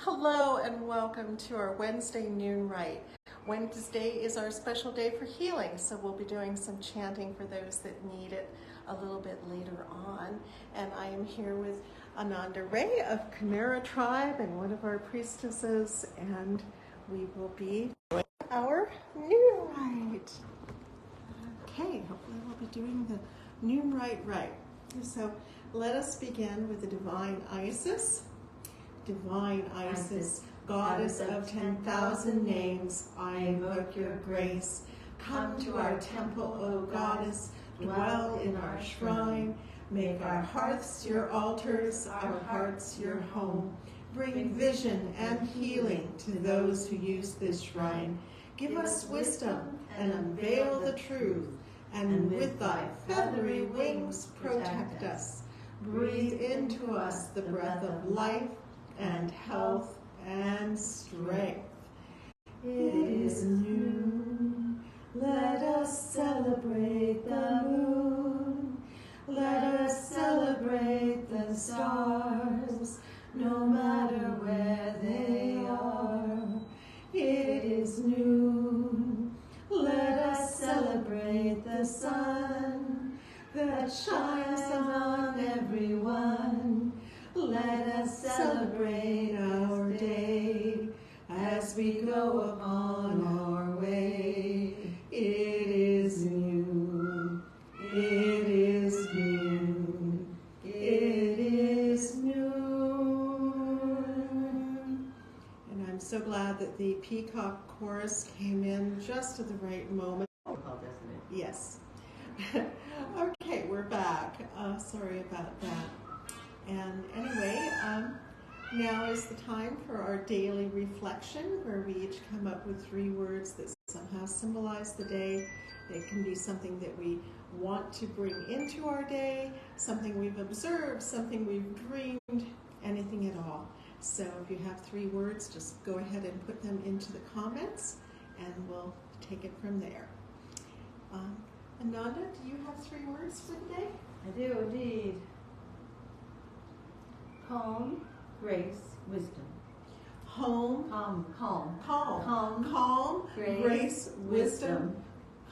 Hello and welcome to our Wednesday Noon Rite. Wednesday is our special day for healing, so we'll be doing some chanting for those that need it a little bit later on. And I am here with Ananda Ray of Chimera Tribe and one of our priestesses, and we will be doing our Noon Rite. Okay, hopefully we'll be doing the Noon Rite right. So let us begin with the Divine Isis. Divine Isis, goddess of 10,000 names, I invoke your grace. Come to our temple, O goddess, dwell in our shrine. Make our hearths your altars, our hearts your home. Bring vision and healing to those who use this shrine. Give us wisdom and unveil the truth, and with thy feathery wings protect us. Breathe into us the breath of life and health and strength. It is noon, let us celebrate the moon. Let us celebrate the stars, no matter where they are. It is noon, let us celebrate the sun that shines on everyone. Let us celebrate our day as we go upon our way. It is noon, it is noon, it is noon. And I'm so glad that the peacock chorus came in just at the right moment. Yes. Okay, we're back. Sorry about that. And anyway, now is the time for our daily reflection, where we each come up with 3 words that somehow symbolize the day. They can be something that we want to bring into our day, something we've observed, something we've dreamed, anything at all. So if you have 3 words, just go ahead and put them into the comments, and we'll take it from there. Ananda, do you have 3 words for the day? I do indeed. Calm, grace, wisdom. Home. Calm, grace, wisdom.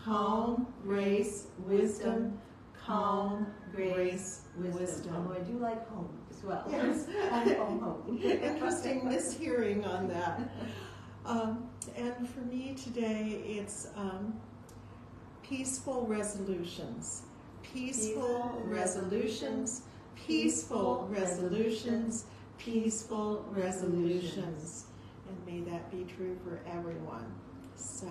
Calm, grace, wisdom. Calm, grace, wisdom. Although I do like home as well. Yes. Home. Interesting mishearing on that. And for me today, it's peaceful resolutions. Peaceful resolutions. Peaceful resolutions, peaceful resolutions. And may that be true for everyone. So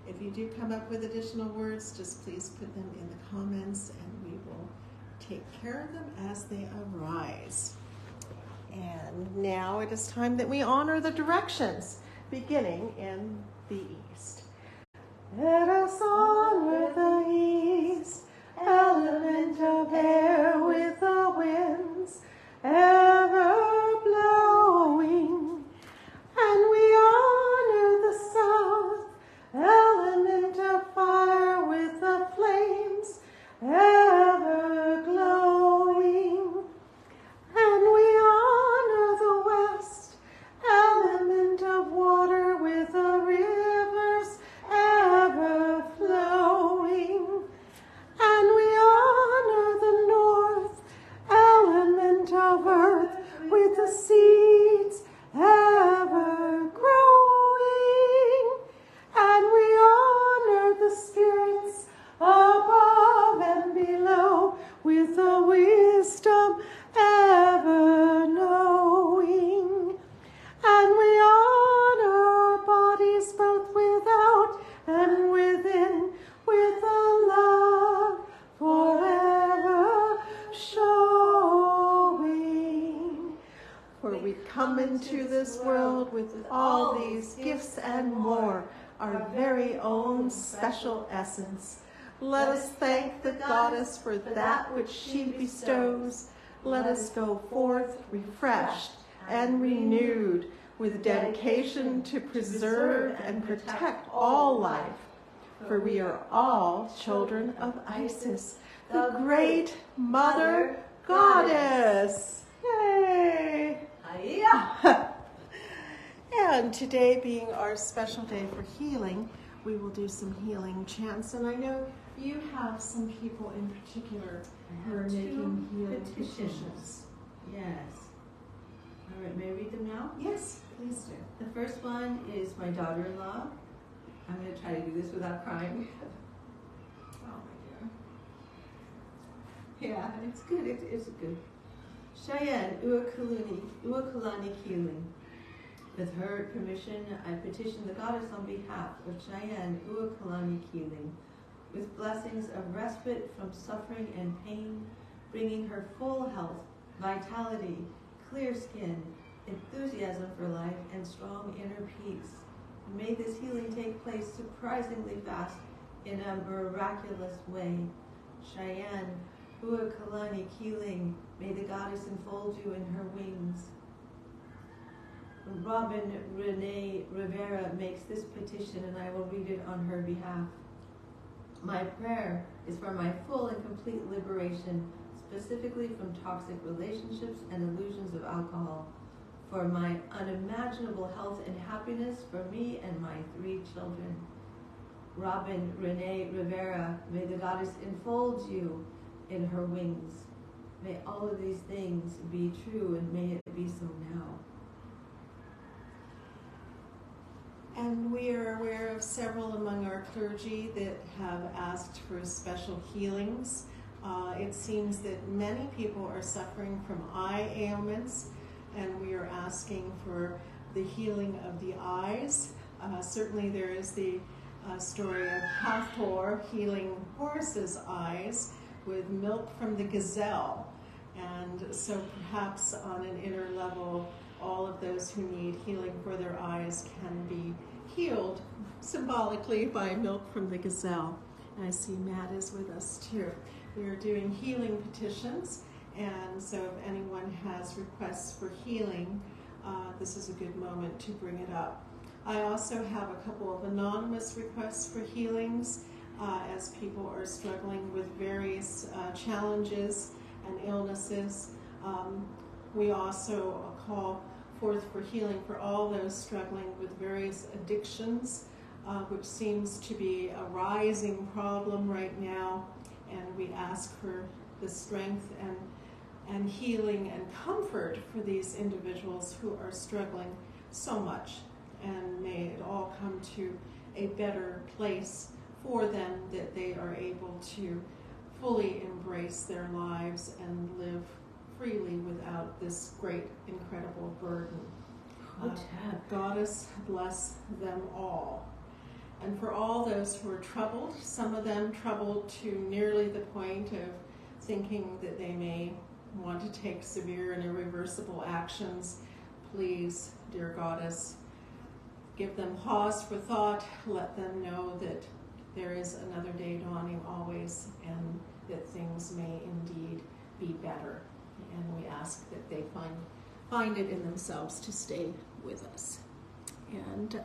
if you do come up with additional words, just please put them in the comments and we will take care of them as they arise. And now it is time that we honor the directions, beginning in the east. Let us honor the east, element of air with the winds ever blowing. And we honor the south, element of fire with the flames ever glowing. And we honor the west, element of water with the rivers ever flowing. And we honor the north, element of earth with the seeds ever growing. And we honor the spirits above and below with the wisdom ever knowing. And we honor our bodies both without and within with the love forever showing. For we come into this world with all these gifts and more, our very own special essence. Let us thank the goddess for that which she bestows. Let us go forth refreshed and renewed with dedication to preserve and protect all life. For we are all children of Isis, the great Mother Goddess. Yay! And today being our special day for healing, we will do some healing chants. And I know you have some people in particular who are making healing petitions. Yes. All right, may I read them now? Yes, please do. The first one is my daughter-in-law. I'm going to try to do this without crying. Oh, my dear. Yeah, it's good. It's good. Cheyenne Uakulani Keeling. With her permission, I petition the goddess on behalf of Cheyenne Uakulani Keeling, with blessings of respite from suffering and pain, bringing her full health, vitality, clear skin, enthusiasm for life, and strong inner peace. May this healing take place surprisingly fast in a miraculous way. Cheyenne Uakulani Keeling, may the goddess enfold you in her wings. Robin Renee Rivera makes this petition, and I will read it on her behalf. My prayer is for my full and complete liberation, specifically from toxic relationships and illusions of alcohol, for my unimaginable health and happiness for me and my 3 children. Robin Renee Rivera, may the goddess enfold you in her wings. May all of these things be true, and may it be so now. And we are aware of several among our clergy that have asked for special healings. It seems that many people are suffering from eye ailments, and we are asking for the healing of the eyes. Certainly there is the story of Hathor healing Horus's eyes with milk from the gazelle. And so perhaps on an inner level, all of those who need healing for their eyes can be healed symbolically by milk from the gazelle. And I see Matt is with us too. We are doing healing petitions, and so if anyone has requests for healing, this is a good moment to bring it up. I also have a couple of anonymous requests for healings as people are struggling with various challenges and illnesses. We also call forth for healing for all those struggling with various addictions, which seems to be a rising problem right now, and we ask for the strength and healing and comfort for these individuals who are struggling so much, and may it all come to a better place for them, that they are able to fully embrace their lives and live freely without this great, incredible burden. Goddess bless them all. And for all those who are troubled, some of them troubled to nearly the point of thinking that they may want to take severe and irreversible actions, please, dear Goddess, give them pause for thought. Let them know that there is another day dawning always, and that things may indeed be better. And we ask that they find it in themselves to stay with us. And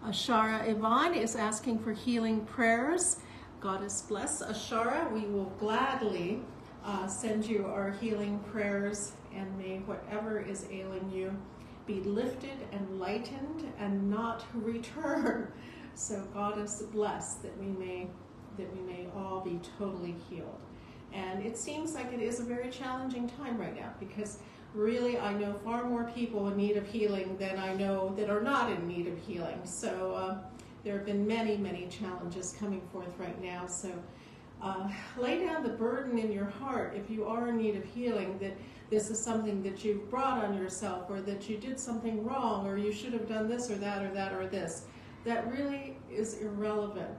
Ashara Yvonne is asking for healing prayers. Goddess bless Ashara. We will gladly send you our healing prayers, and may whatever is ailing you be lifted and lightened and not return. So Goddess bless that we may all be totally healed. And it seems like it is a very challenging time right now, because really I know far more people in need of healing than I know that are not in need of healing. So there have been many, many challenges coming forth right now. So lay down the burden in your heart if you are in need of healing, that this is something that you've brought on yourself, or that you did something wrong, or you should have done this or that or that or this. That really is irrelevant.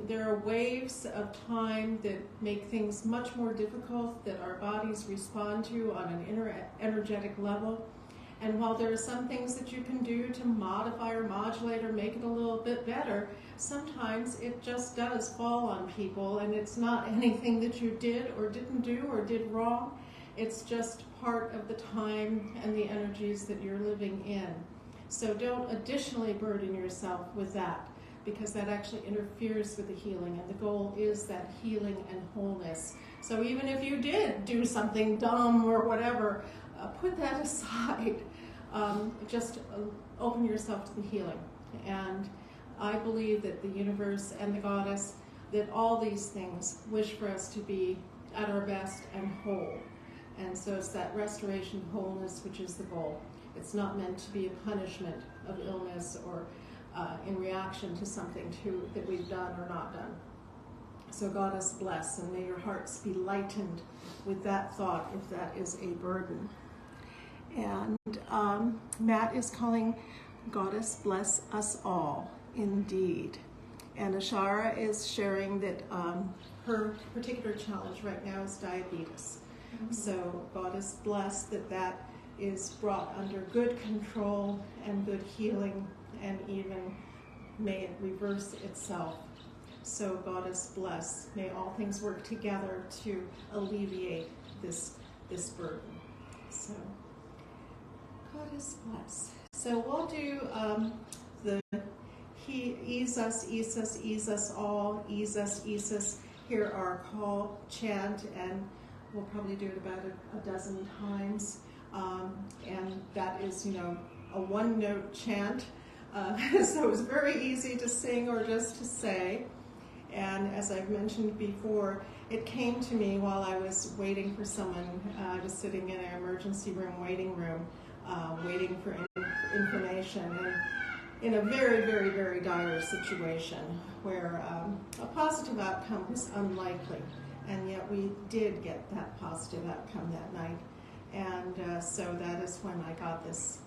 There are waves of time that make things much more difficult, that our bodies respond to on an energetic level. And while there are some things that you can do to modify or modulate or make it a little bit better, sometimes it just does fall on people, and it's not anything that you did or didn't do or did wrong. It's just part of the time and the energies that you're living in. So don't additionally burden yourself with that, because that actually interferes with the healing, and the goal is that healing and wholeness. So even if you did do something dumb or whatever, put that aside. just open yourself to the healing. And I believe that the universe and the goddess, that all these things wish for us to be at our best and whole. And so it's that restoration wholeness which is the goal. It's not meant to be a punishment of illness or in reaction to something that we've done or not done. So Goddess bless, and may your hearts be lightened with that thought if that is a burden. And Matt is calling Goddess bless us all, indeed. And Ashara is sharing that her particular challenge right now is diabetes. Mm-hmm. So Goddess bless that is brought under good control and good healing, and even may it reverse itself. So Goddess bless, may all things work together to alleviate this burden. So Goddess bless. So we'll do the ease us all, ease us, hear our call, chant, and we'll probably do it about a dozen times. And that is, a one-note chant. So it's very easy to sing or just to say. And as I've mentioned before, it came to me while I was waiting for someone. I was sitting in an emergency room, waiting room, waiting for information, and in a very, very, very dire situation where a positive outcome was unlikely. And yet we did get that positive outcome that night. And so that is when I got this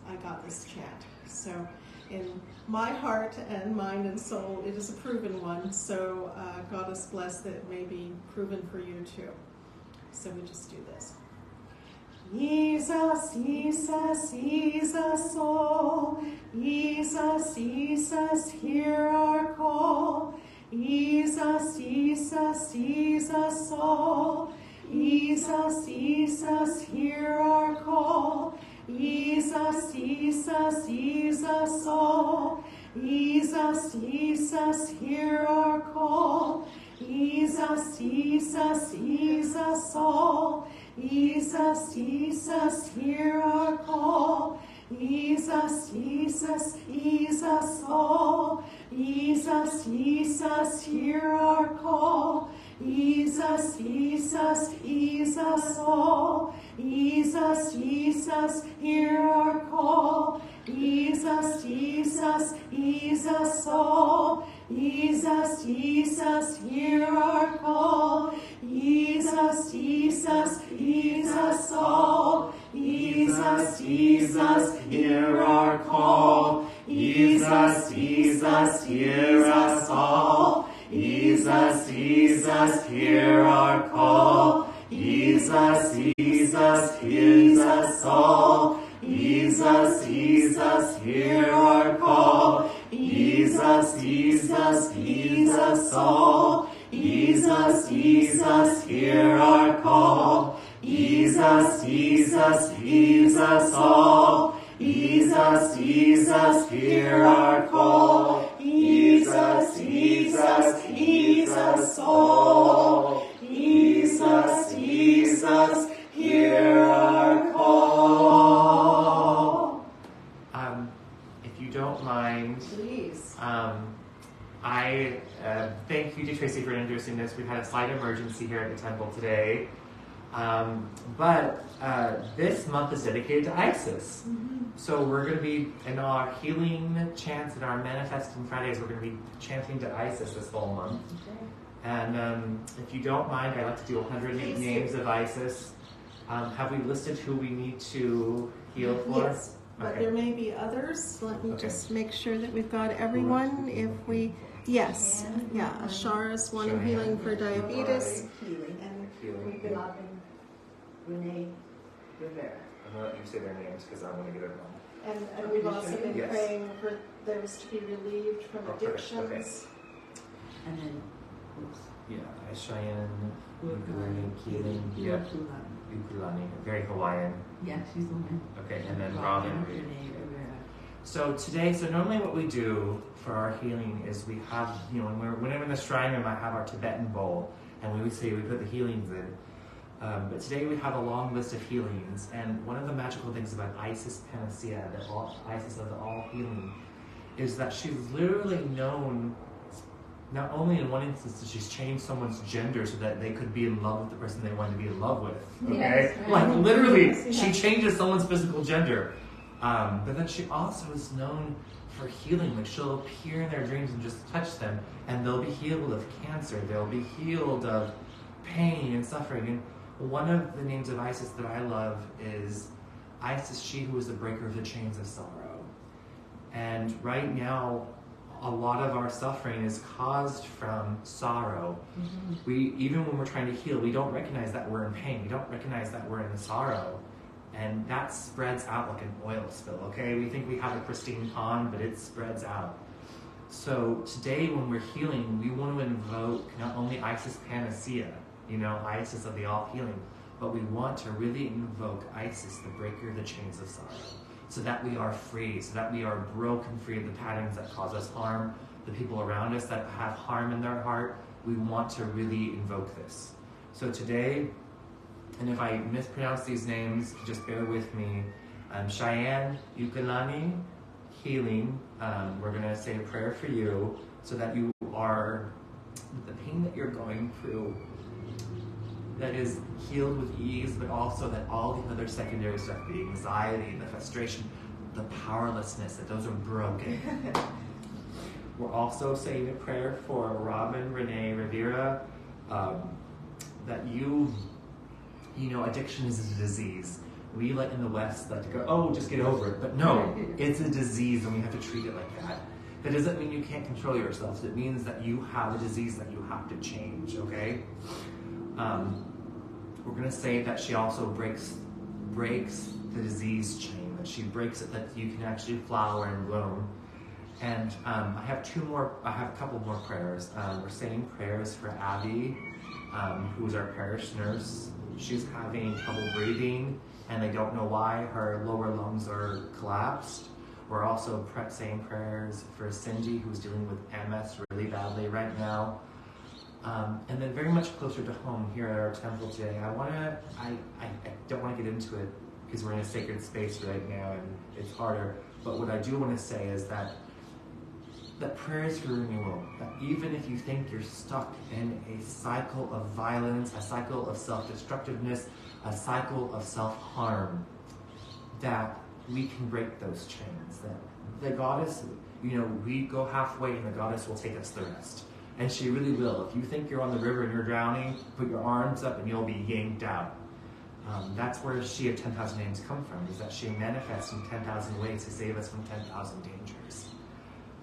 chant. So in my heart and mind and soul, it is a proven one. So Goddess bless that it may be proven for you too. So we just do this. Ease us all. Ease us, hear our call. Ease us all. Ease us, hear our call. Ease us all. Ease us, hear our call. Ease us all. Ease us, hear our call. Ease us all. Ease us, hear our call. Ease us all. Ease us, hear our call. Ease us all. Ease us, hear our call. Ease us all. Ease us, hear our call. Ease us, hear us all. Ease us, hear our call. Ease us, hear us all. Ease us, hear our call. Ease us all. Ease us, hear our call. Ease us all. Ease us, hear our call. Ease us all. Ease us, hear our call. If you don't mind, please. I thank you to Tracy for introducing this. We've had a slight emergency here at the temple today. But this month is dedicated to Isis. Mm-hmm. So we're going to be, in our healing chants and our manifesting Fridays, we're going to be chanting to Isis this whole month. Okay. And if you don't mind, I'd like to do 108 names of Isis. Have we listed who we need to heal for? Yes, but there may be others. Let me just make sure that we've got everyone. If we, yes, Ashara's wanting healing for diabetes. Healing. Renee Rivera. I'm going to let you say their names because I want to get it wrong. And we've also been praying for those to be relieved from addictions. Okay. And then, Cheyenne, Keeling, Ukulani, very Hawaiian. Yeah, she's the one. Okay, and then Robin. Renee Rivera. So normally what we do for our healing is we have, when we're in the shrine room, I have our Tibetan bowl, and we put the healings in. But today we have a long list of healings, and one of the magical things about Isis Panacea, Isis of the All Healing, is that she's literally known, not only in one instance that she's changed someone's gender so that they could be in love with the person they want to be in love with. Okay? Yes, right. Like literally, Yes, she yeah. changes someone's physical gender. But then she also is known for healing. Like she'll appear in their dreams and just touch them, and they'll be healed of cancer. They'll be healed of pain and suffering. And one of the names of Isis that I love is Isis, she who is the breaker of the chains of sorrow. And right now, a lot of our suffering is caused from sorrow. Mm-hmm. We, even when we're trying to heal, we don't recognize that we're in pain. We don't recognize that we're in sorrow. And that spreads out like an oil spill, okay? We think we have a pristine pond, but it spreads out. So today when we're healing, we want to invoke not only Isis Panacea, Isis of the All Healing, but we want to really invoke Isis, the breaker of the chains of sorrow, so that we are free, so that we are broken free of the patterns that cause us harm, the people around us that have harm in their heart. We want to really invoke this. So today, and if I mispronounce these names, just bear with me. Cheyenne Ukulani Healing, we're going to say a prayer for you so that you are, the pain that you're going through, that is healed with ease, but also that all the other secondary stuff, the anxiety, the frustration, the powerlessness, that those are broken. We're also saying a prayer for Robin Renee Rivera, that addiction is a disease. We in the West like to go, oh, just get over it. But no, it's a disease and we have to treat it like that. That doesn't mean you can't control yourself. It means that you have a disease that you have to change, okay? We're going to say that she also breaks the disease chain, that she breaks it, that you can actually flower and bloom. And I have a couple more prayers. We're saying prayers for Abby, who's our parish nurse. She's having trouble breathing, and they don't know why. Her lower lungs are collapsed. We're also saying prayers for Cindy, who's dealing with MS really badly right now. And then very much closer to home here at our temple today, I don't want to get into it because we're in a sacred space right now and it's harder. But what I do want to say is that prayers for renewal, that even if you think you're stuck in a cycle of violence, a cycle of self-destructiveness, a cycle of self-harm, that we can break those chains, that the goddess, we go halfway and the goddess will take us the rest. And she really will. If you think you're on the river and you're drowning, put your arms up and you'll be yanked out. That's where she of 10,000 names come from, is that she manifests in 10,000 ways to save us from 10,000 dangers.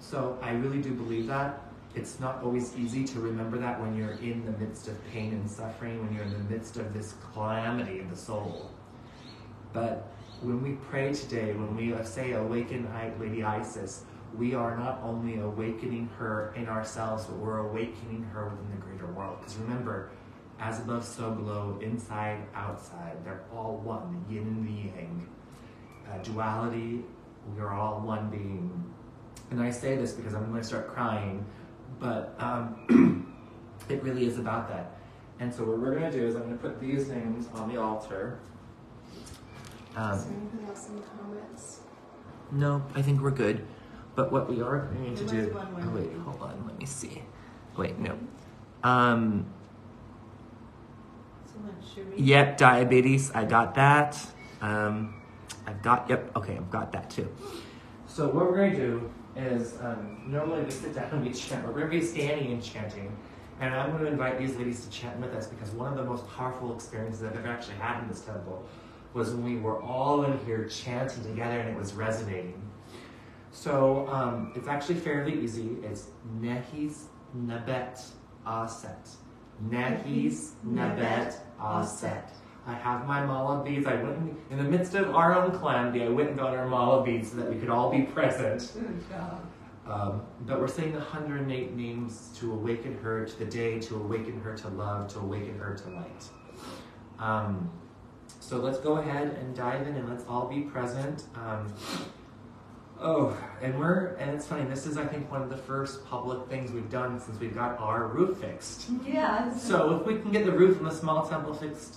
So I really do believe that. It's not always easy to remember that when you're in the midst of pain and suffering, when you're in the midst of this calamity of the soul. But when we pray today, when we say awaken Lady Isis, we are not only awakening her in ourselves, but we're awakening her within the greater world. Because remember, as above, so below, inside, outside, they're all one, the yin and the yang. Duality, we are all one being. And I say this because I'm going to start crying, but it really is about that. And so what we're going to do is I'm going to put these names on the altar. Is there anything else in the comments? No, I think we're good. But what we are going to There do... was one more Oh, wait, lady. hold on. Let me see. Wait, no. Someone, Cherie? Yep, diabetes. I got that. I've got that too. So what we're going to do is, normally we sit down and we chant. We're going to be standing and chanting. And I'm going to invite these ladies to chant with us because one of the most powerful experiences I've ever actually had in this temple was when we were all in here chanting together and it was resonating. So it's actually fairly easy. It's Nehis Nabet Aset. Nehis Nabet Aset. I have my mala beads. I went in the midst of our own calamity. I went and got our mala beads so that we could all be present. Good job. But we're saying the 108 names to awaken her to the day, to awaken her to love, to awaken her to light. So let's go ahead and dive in and let's all be present. And it's funny, this is I think one of the first public things we've done since we've got our roof fixed. Yeah. So if we can get the roof in the small temple fixed,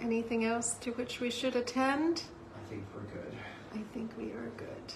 Anything else to which we should attend? I think we're good. I think we are good.